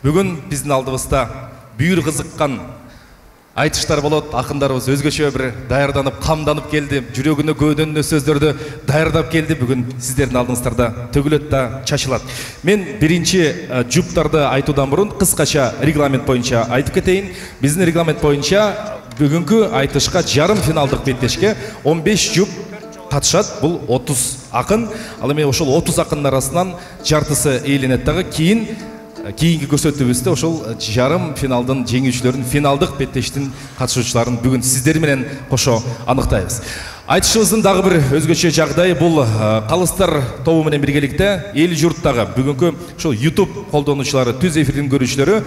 Бүгін біздің алдыбызда бүйір қызыққан айтыштар болот, ақындарыбыз өзгөчө бір даярданып, қамданып келді, жүрегіне көдөнүнө сөздерді даярдап келді. Бүгін сіздердің алдыңыздарда төгілөт та чачылат. Мен биринчи жұптарды айтудан бұрын қысқаша регламент бойынша айтып кетейін. Біздің регламент бойынша бүгінгі айтышқа жарым финалдық беттешке 15 жұп қатышат. Бұл 30 ақын. Ал эми ошол 30 ақынның арасынан жартысы ийленет дагы. Кейінгі көрсөтүүбүздө ошол жарым финалдын жеңүүчүлөрүн, финалдык беттештин катышуучуларын бүгүн сиздер менен кошо аныктайбыз. Айтышыбыздын дагы бир өзгөчө жагдайы бул Калыстар тобу менен биргеликте эл журттагы бүгүнкү ошол YouTube колдонуучулары, түз эфирдин көрүүчүлөрү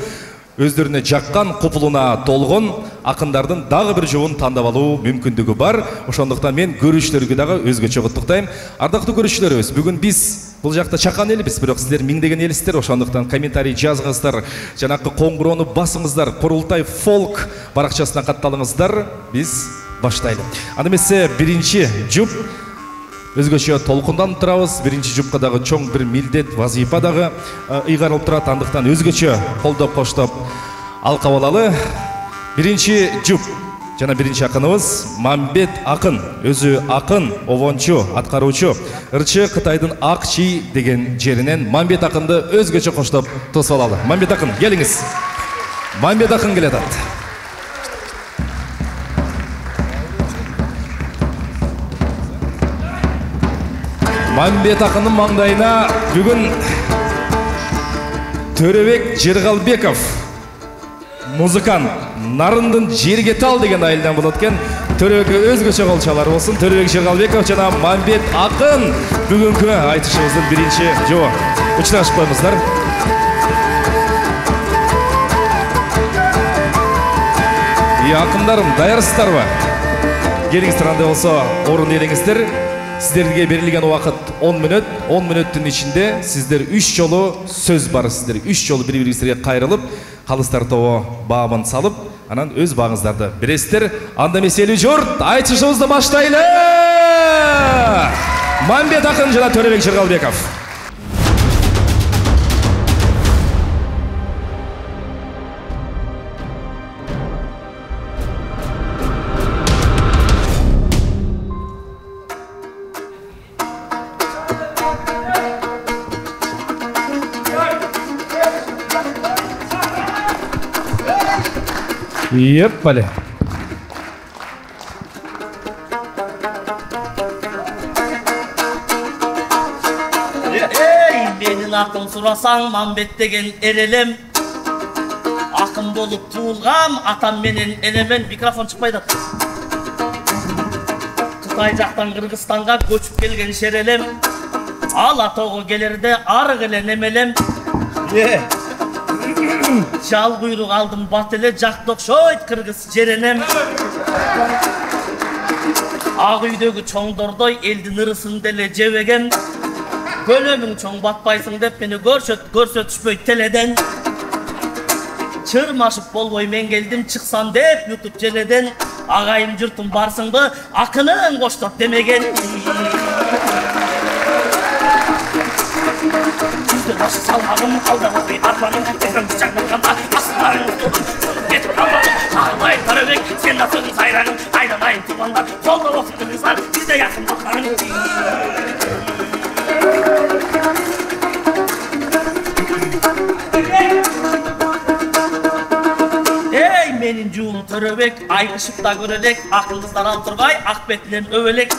өздөрүнө жаккан, купулуна толгон акындардын дагы бир жобун тандап алуу мүмкүндүгү бар. Ошондуктан мен көрүүчүлөргө дагы өзгөчө куттуктайм. Ардактуу көрүүчүлөрүбүз, бүгүн биз бул жакта чакан элбиз, бирок сиздер миңдеген элсиздер. Ошондуктан комментарий жазыңыздар, жанакы коңгуроону басыңыздар, Курултай фолк баракчасына катталыңыздар. Биз баштайлы. Аны эмесе биринчи жұп өзгөчө толкундан турабыз. Биринчи жупка дагы чоң бир милдет, вазифа дагы ыйгарылып турат. Андыктан өзгөчө колдоп коштоп алкап алалы. Биринчи жуп жана биринчи акыныбыз Мамбет акын. Өзү акын, обончу, аткаруучу. Ырчы Кытайдын Акчи деген жеринен Мамбет акынды өзгөчө коштоп тосуп алалы. Мамбет акын, келиңиз. Мамбет акын келатат. Мамбет акынын маңдайына бүгүн Төрөбек Жергалбеков, музыкант, нарындын жерге тал деген айылдан болот экен. Төрөбекке өзгөчө кол чалар болсун. Төрөбек Жергалбеков жана Мамбет акын бүгүнкү айтышыбыздын биринчи жобу. Учурашып коюңуздар. Акындарым, даярсыздарбы? Келиңиздер, андай болсо орун ээлеңиздер. Сіздерге берілген уақыт 10 мүнөт. 10 мүнөттүн ичинде сіздер 3 жолу сөз бар. Сіздер 3 жолу бири-бириңизге кайрылып, Калыстар тобу баабын салып, анан өз бааңыздарды бересиздер. Анда месели журт, айтышыбызды баштайлы! Мамбет акын жана Төрөбек Жергалбеков. Еппали. Менин акын сурасаң, Мамбет деген эрелем. Акын болуп туулгам, атам менен энемен. Микрофон чыкпайт. Кытай жактан Кыргызстанга көчүп келген шерелем. Ала тоого келерде арык эле немелем. Жал куйрук алдым бат эле, жакты окшойт кыргыз жеренем. Ак үйдөгү чоңдордой элдин ырысын деле жебеген. Көлөмүң чоң батпайсың деп мени көрсөтүшпөйт теледен. Чырмашып болбой мен келдим, чыксам деп ютуп желеден. Агайым журтум барсыңбы, акының коштоп демеген. Başı salmağım aldı hobi arpanın Tezden bıçakla kanda asılarım Getip kalmadım Ağlayın Töröbek Sen nasılsın sayranım Aydanayın tumanlar Solda olsun kızlar Biz de yakın bakarım Ey menin juğum Töröbek Aykışıp da görelek Akıldızlar altırgay Akbetlen övelek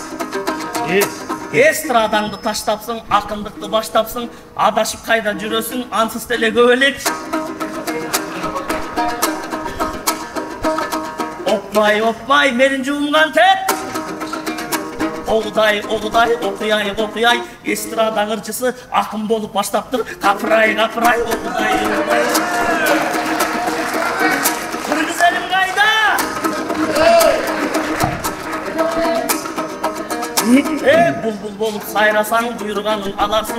Estradаңды таштапсың, акындыкты баштапсың, адашып кайда жүрөсүң, ансыз деле көбөлек. Оппай, менин жуумган тет. Огудай, окуяй, эстрадаң ырчысы акын болуп баштаптыр. Капырай, огудай. Кыргыз элим кайда? Bulbul bolup sayrasan, buyurganın alarsın.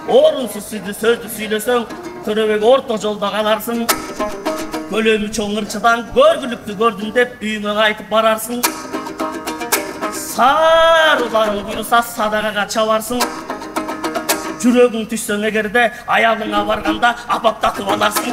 Orunsuz sözdü süylesöň, Töröbek orta jolda kalarsın. Kölömü çoň ırçıdan, görgülüktü gördüm dep, üyüňe kaytıp bararsın. Sarılarың buyursa sadagaga çabarsın. жүрөгүң түшсөң эгерде аялыңа барганда апаптатып аларсың.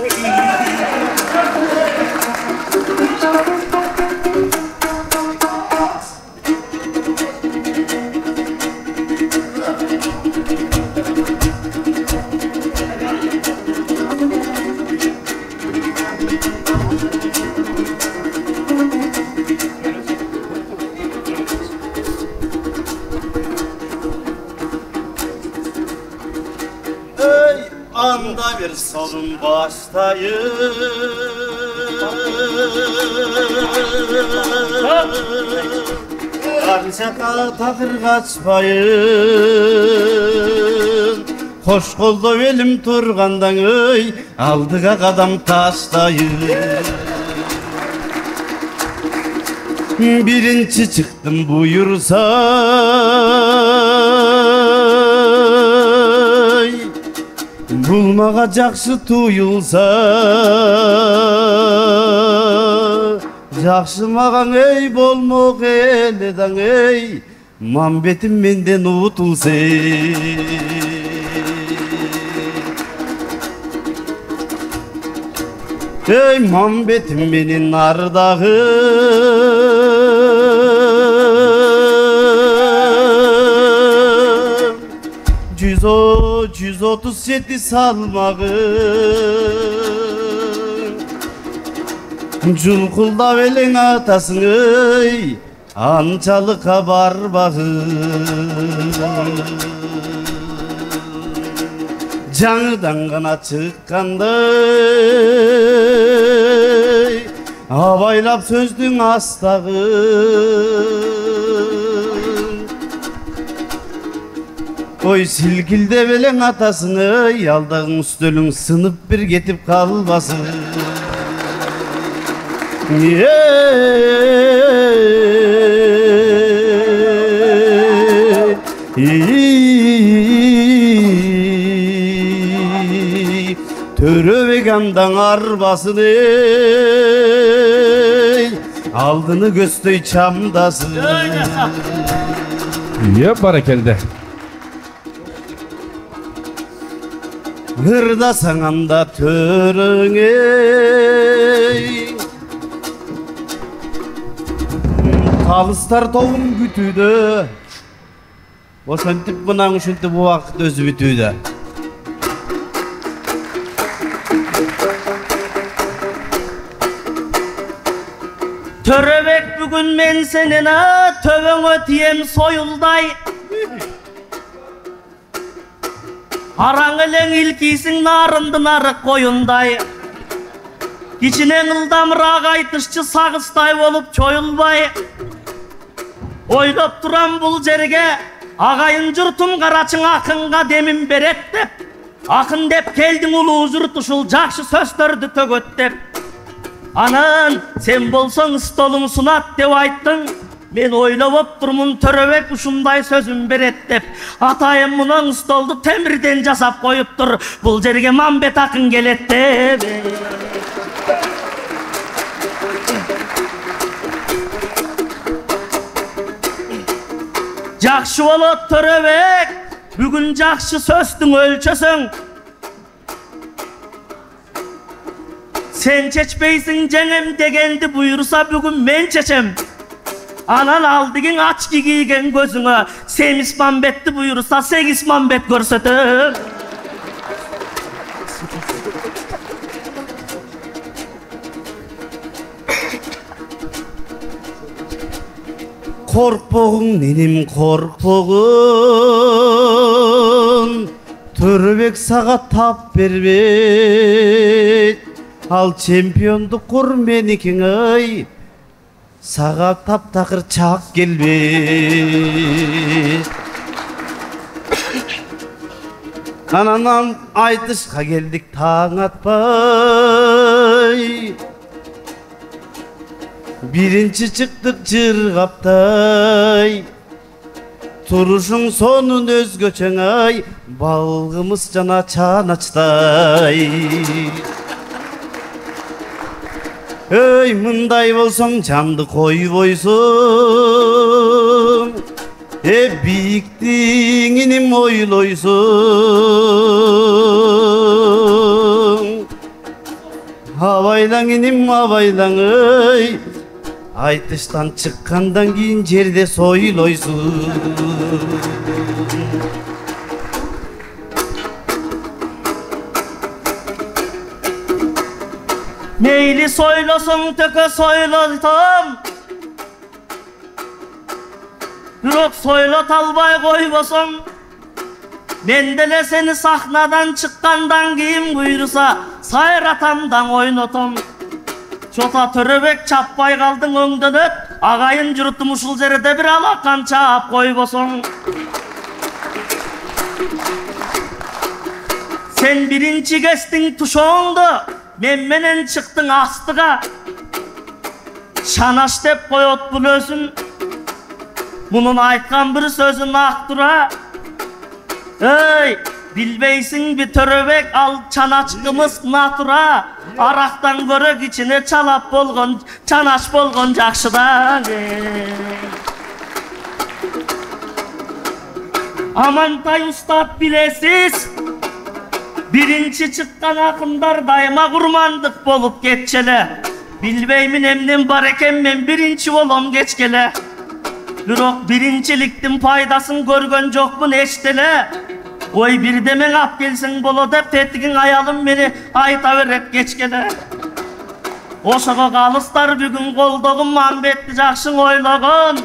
Anda bir solun baştayım Karşaka takır kaçmayın Hoş kolda elim turgandan öy Aldığa kadam taştayım Birinci çıktım buyursa Bulmağa жақсы tuyulsa Жақсы маған ей болмақ еледан ей Мамбетім менден ұтылса Ей мамбетім менен ардағы 137 salmağın Culkulda velin atasın ey Ançalıka barbağın Canıdan gana çıkkanday Avaylap sözdün astağın Oy silkilde velen atasını Yaldağın üstölün sınıp bir getip kalmasın Törövegamdan arbasın Aldını göstey çamdasın Yep, barakelde. Hırda sananda törüngey Kalıstar toğum gütüydü Oşantip bınan üşüntü bu vakit özü bütüydü Töröbek bugün men senene töböңө tiyem soyulday Araң элең илкисиң нарындын арык коюндай Кичинең ылдамыраак айтышчы сагыстай болуп чоюлбай Ойлоп турам бул жерге агайын журтум карачың акынга демим берет деп Акын деп келдиң улуу журт ушул жакшы сөздөрдү төгөт деп Анан сен болсоң столуң сунат деп айттың Мен ойлоп турмун Төрөбек ушундай сөзүм берет деп Атайым мунун столду темирден жасап коюптур Бул жерге Мамбет акын келет деп Жакшы болот Төрөбек Бүгүн жакшы сөздүң өлчөсүң Sen çeçpeysin cenем degеndi buyursa bugün men çeçem Anan aldıgın açki giygen gözüne Semis Mambet'ti buyursa 8 Mambet görsetim Korkpoğun benim korkpoğun Төрөбек sağa tap berbet Al çempiyonduk kur menikin ay Sağa tap takır çak gelbet Ananam aytışka geldik taң atpay Birinci çıktık çırgaptay Turuşun sonun özgöçen ay Balgımız cana çanaçtay Ey mınday bolsoң candı koy boysun Бийиктиң иним ойлойсуң абайлаң иним абайлаң ой айтыштан чыккандан кийин жерде сойлойсуң Meyli soylasın töke soylatam Bürok soylat albay koybasan Mendele seni sahnadan çıkkandan kim buyursa Sayratamdan oynatam Çota töröbek çappay kaldın öngden öt Ağayın juruttum uşul жерде bir alakan çap koybasan Sen birinci kestin tuşoğundu Memmenen çıktın astıga Şanaş dep koyot bulösün Bunun aytkan bir sözün aktura Ey bilbeysin bir töröbek al çanaçkımız natura Araktan görök içine çalap bolgon çanaş bolgon jakşıdan Amantay ustad bilesiz Birinci çıkkan akımlar daima kurmandık bolup geççele Bilbeymin emnim bar eken men birinci bolom geçkele Bürok birinciliktin paydasın görgön jokmun eştele Oy bir demen ap gelsin bolo dep tetigin ayalım meni ayta verip geçkele Oşağa kalıstar bugün koldoğun Mambetli jakşın oylogon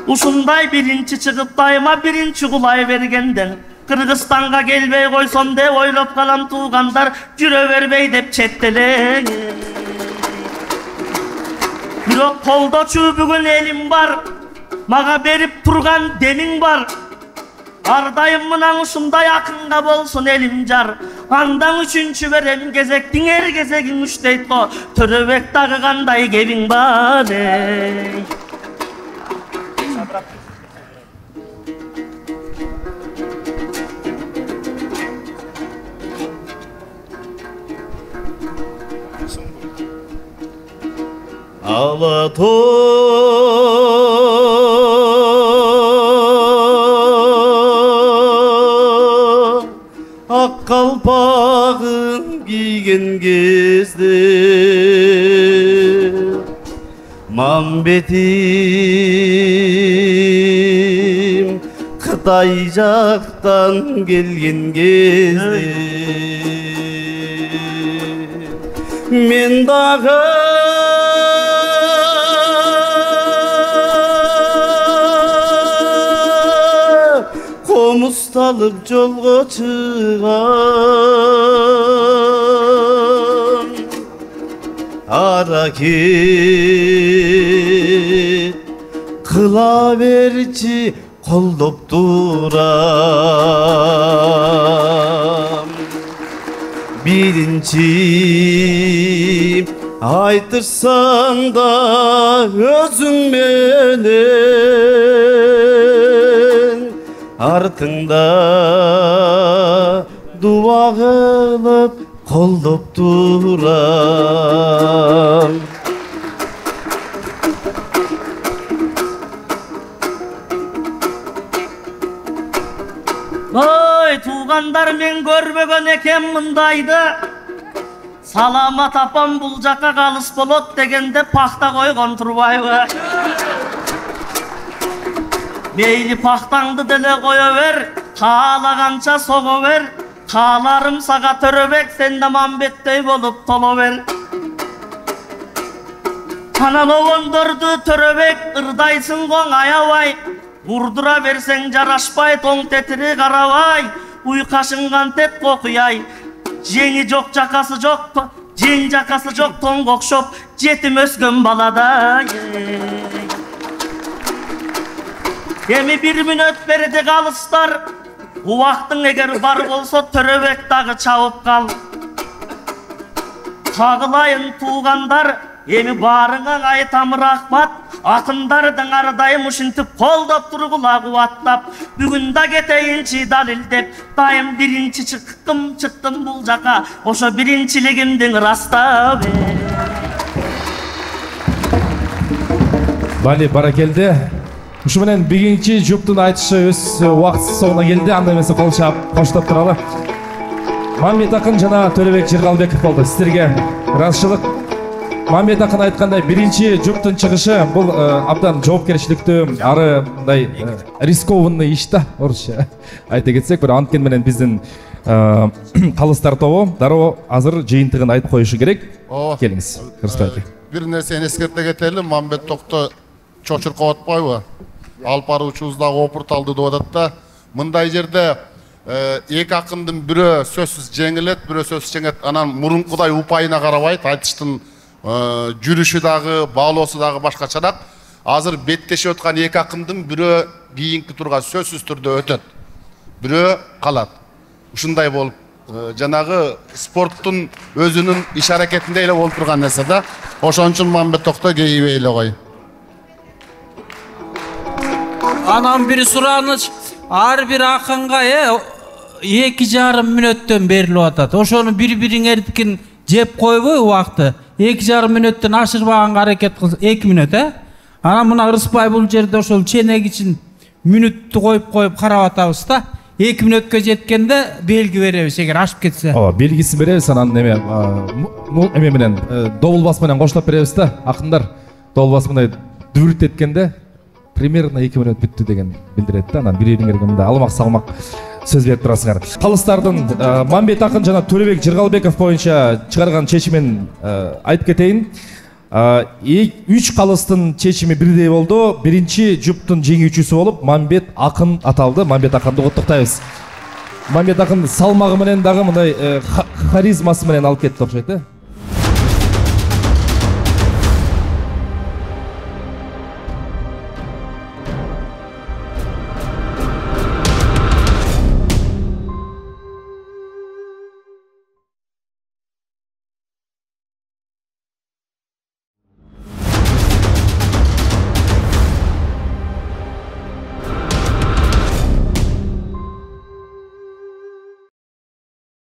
Uşunday birinci çıkıp daima birinci kulay vergenden Kırgızstan'a gelbey koysom de oylop kalan tuğandar Jüre verbey dep çettele Bürok kolda çubugün elim var Maga berip turgan demin var Ardayım mınan uşumda yakınga bolsun elim jar Andan üçüncü verem gezektin her gezegin üçteytlo Töröbek dağı kanday gebin var Alatoy ak kalpağın giygen gezde Mambetim Kıtaycaktan gelgen gezde Men dağı Komustalık jolga çıgan Hareket kıla verçi koldop duram Birinci aytırsan da özün menen Артыңда дуа кылып колдоп турам Oy tuğandar men görmөгөн ekem mындайды Саламат апам бул жакка калыс болот дегенде пахта койгон турбайбы Meyli pahtаңды деле koya ver, kağlagança soğu ver, kağlarım sağa töröbek, sen de Mambettey bolup tolo ver. Kanalovondurdu töröbek, ırdaysın gon ayavay, vurdura versen jaraşpay, toң tetiri karavay, uykaşıngan tet kokuyay, jeni jok jakası jok, jen jakası jok toң kokşop, jetim öskön baladay. Emi bir minöt berede kalıstar Bu vaktın eger bar bolsa töröbek dağı çabıp kal Kağılayın tuğandar Emi barıng'a aytam rahmat Akındardın ardayım uşintip Koldop turgula kuvatlap Bugün da keteyinçi dalil dep Dayım birinci çıktım bul jaka Oşo birinciligimdin rasta be Bali barakeldi Ушу менен бегинчи жұптун айтышы өз убакыт соңуна келди. Анда эмесе кол чаап коштоп туралы. Мамбет акын жана Төлөбек Жыргалбеков болду. Сиздерге ыраазычылык. Мамбет акын айткандай биринчи жұптун чыгышы бул абдан жоопкерчиликтүү, ары мындай рискованный иш да, орусча айта кетсек. Бир анткени менен биздин калыстар тобу дароо азыр жыйынтыгын айтып коюшу керек. Келиңиз, Кырсбай. Бир нерсени эскерте кетели, Мамбет токто чочуркап атпайбы? Алып баруучубуз дагы опурталды деп атат да. Мындай жерде эки акындын бирөө сөзсүз жеңилет, бирөө сөзсүз жеңет. Анан мурункудай упайына карабайт, айтыштын жүрүшү дагы, баалоосу дагы башкачараак. Азыр беттешип аткан эки акындын бирөө кийинки турга сөзсүз түрдө өтөт. Бирөө калат. Ушундай болуп, жанагы спорттун өзүнүн иш аракетинде эле болуп турган нерсе да. Ошон үчүн Мамбет токто кейибей эле кой. Анан бир сураныч, ар бир акынга 2,5 мүнөттөн берилип атат. Ошону бири-бириңердикин жеп койбой убакты. 2,5 мүнөттөн ашырбаганга аракет кылса 2 мүнөт, Анан мына Ырысбай бул жерде ошол ченек үчүн мүнөттү коюп карап атабыз да. 2 мүнөткө жеткенде белги беребиз, эгер ашып кетсе. Ооба, белгисин беребиз, анан эме менен добулбас менен коштоп беребиз да. Акындар добулбас менен дүрүт эткенде примерно 2 мүнөт бүттү деген билдирет да. Анан бири-бириңерге мындай алмак сөз берип турасыңар. Калыстардын Мамбет акын жана Төлөбек Жыргалбеков боюнча чыгарган чечимин айтып кетейин. 3 калыстын чечими бирдей болду. Биринчи жұптун жеңүүчүсү болуп Мамбет акын аталды. Мамбет акынды коттуктайбыз. Мамбет акын салмагы менен дагы мындай харизмасы менен алып кетти окшойт,